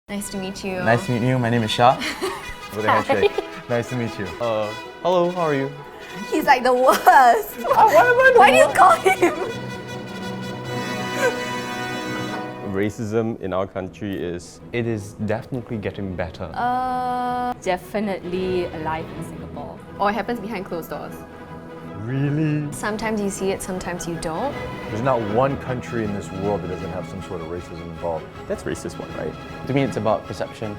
Nice to meet you. Nice to meet you. My name is Shah. With a handshake. Nice to meet you. Hello, how are you? He's like the worst. Why do you call him? Racism in our country is definitely getting better. Definitely alive in Singapore. Or it happens behind closed doors. Really? Sometimes you see it, sometimes you don't. There's not one country in this world that doesn't have some sort of racism involved. that's racist one, right? To me, it's about perception.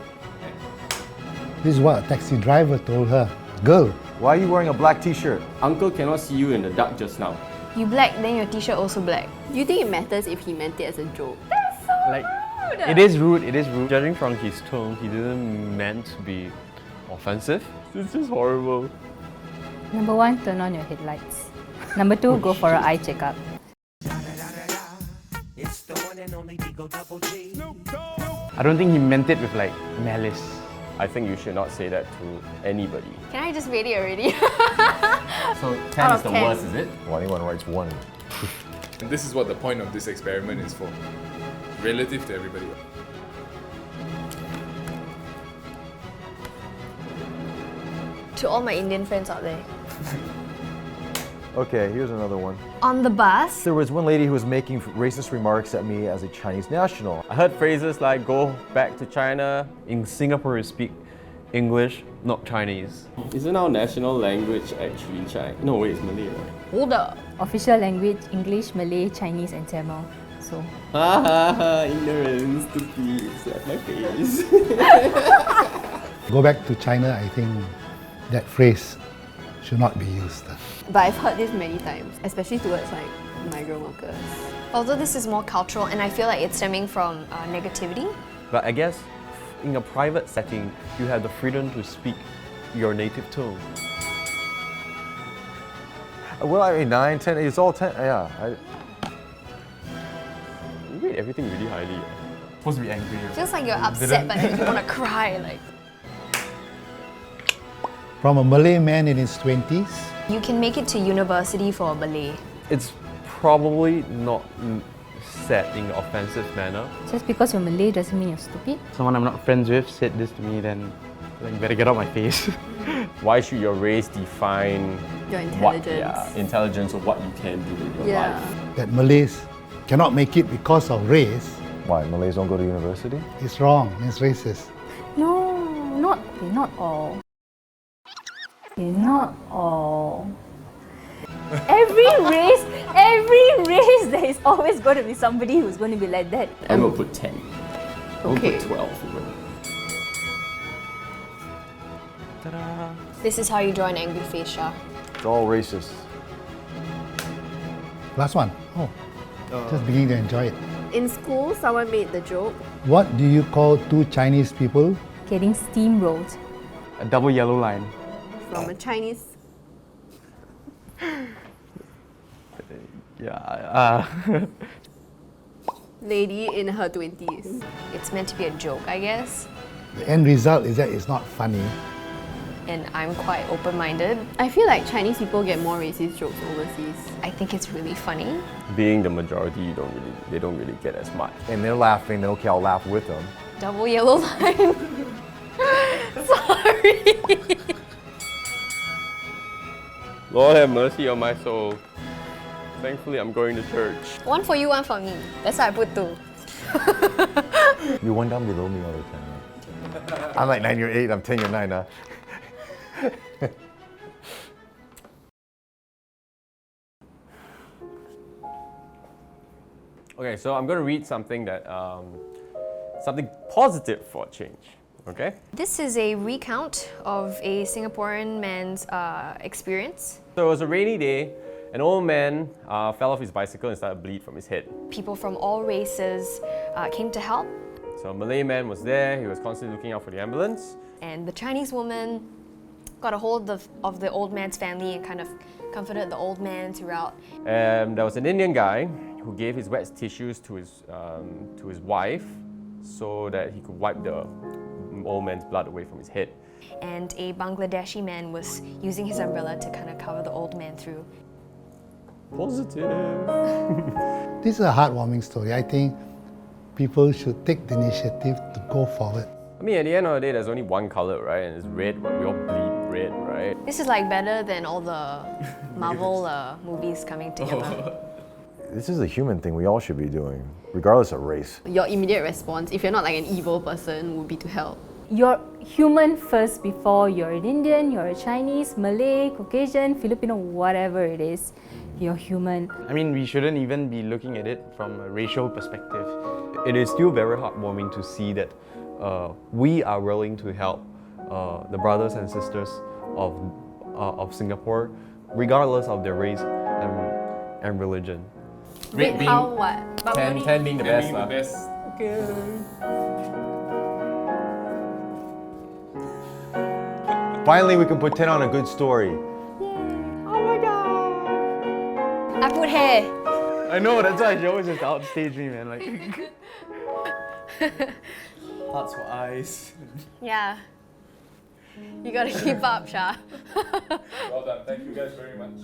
This is what a taxi driver told her. Girl, Why are you wearing a black t-shirt? Uncle cannot see you in the dark just now. You black, then your t-shirt also black. Do you think it matters if he meant it as a joke? Like, it is rude. Judging from his tone, he didn't meant to be offensive. It's just horrible. Number 1, turn on your headlights. Number 2, go for an eye checkup. I don't think he meant it with like malice. I think you should not say that to anybody. Can I just rate it already? So 10 Out is of the 10. worst, is it? Well, anyone writes one. And this is what the point of this experiment is for. Relative to everybody. To all my Indian friends out there. Okay, here's another one. On the bus, There was one lady who was making racist remarks at me as a Chinese national. I heard phrases like go back to China. In Singapore, we speak English, not Chinese. Isn't our national language actually Chinese? No, wait, it's Malay, right? hold up. Official language, English, Malay, Chinese and Tamil. So, Ha ha ha, ignorance, stupid, slap my face. go back to China, I think that phrase should not be used. But I've heard this many times, especially towards like migrant workers. Although this is more cultural and I feel like it's stemming from negativity. But I guess in a private setting, you have the freedom to speak your native tone. Well, I mean, 9, 10, it's all 10, yeah. You rate everything really highly. Supposed to be angry. Feels like you're upset but then you want to cry. Like From a Malay man in his 20s, you can make it to university for a Malay. It's probably not said in an offensive manner. just because you're Malay doesn't mean you're stupid. Someone I'm not friends with said this to me, then like, you better get out my face. Why should your race define Your what, intelligence. intelligence or what you can do in your Yeah. life? that Malays cannot make it because of race Why, Malays don't go to university? is wrong, it's racist. No, they're not all. They're not all. Every race, there is always going to be somebody who's going to be like that. I'm gonna put 10. I'm Okay. gonna put 12 even. Ta-da! This is how you draw an angry face, Shah. It's all racist. Last one. Oh, just beginning to enjoy it. In school, someone made the joke. What do you call two Chinese people? Getting steamrolled. A double yellow line. From a Chinese Yeah. lady in her 20s. It's meant to be a joke, I guess. The end result is that it's not funny. And I'm quite open-minded. I feel like Chinese people get more racist jokes overseas. I think it's really funny. Being the majority, they don't really get as much. And they're laughing, then okay, I'll laugh with them. Double yellow line. Sorry. Lord have mercy on my soul. Thankfully, I'm going to church. One for you, one for me. That's why I put 2. You're one down below me all the time, right? I'm like 9, you're 8, I'm 10, you're 9, huh? Okay, so I'm going to read something that something positive for a change. Okay. This is a recount of a Singaporean man's experience. So it was a rainy day. An old man fell off his bicycle and started to bleed from his head. People from all races came to help, So a Malay man was there. He was constantly looking out for the ambulance. and the Chinese woman got a hold of the old man's family and kind of comforted the old man throughout. And there was an Indian guy who gave his wet tissues to his wife so that he could wipe the old man's blood away from his head. And a Bangladeshi man was using his umbrella to kind of cover the old man through. Positive. This is a heartwarming story. I think people should take the initiative to go forward. I mean, at the end of the day, there's only one color, right? And it's red. We all bleed red, right? This is like better than all the Marvel movies coming together. This is a human thing we all should be doing, regardless of race. Your immediate response, if you're not like an evil person, would be to help. You're human first before you're an Indian, you're a Chinese, Malay, Caucasian, Filipino, whatever it is. You're human. I mean, we shouldn't even be looking at it from a racial perspective. It is still very heartwarming to see that we are willing to help the brothers and sisters of Singapore, regardless of their race and religion. Wait, how what? But we only- 10 being the best. Being the best. Finally, we can put 10 on a good story. I put hair. I know, that's why she always just outstage me, man. Like, hearts for eyes. Yeah. You gotta keep up, Shah. Well done. Thank you guys very much.